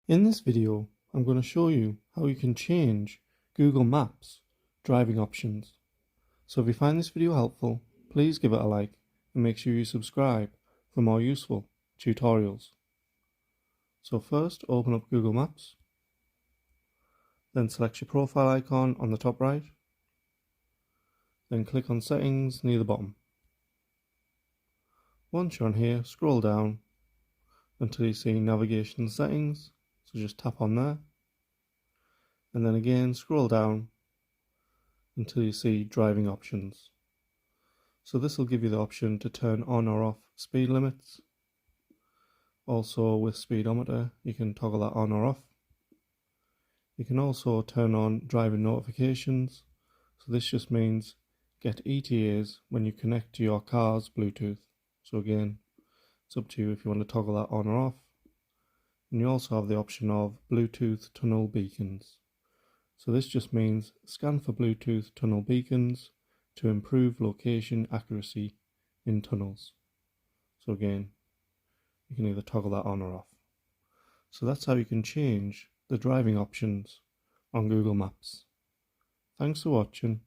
In this video, I'm going to show you how you can change Google Maps driving options. So if you find this video helpful, please give it a like and make sure you subscribe for more useful tutorials. So first, open up Google Maps, then select your profile icon on the top right, then click on Settings near the bottom. Once you're on here, scroll down until you see Navigation Settings, so just tap on there, and then again scroll down until you see Driving Options. So this will give you the option to turn on or off speed limits. Also with speedometer, you can toggle that on or off. You can also turn on driving notifications. So this just means get ETAs when you connect to your car's Bluetooth. So again, it's up to you if you want to toggle that on or off. And you also have the option of Bluetooth tunnel beacons. So this just means scan for Bluetooth tunnel beacons to improve location accuracy in tunnels. So again, you can either toggle that on or off. So that's how you can change the driving options on Google Maps. Thanks for watching.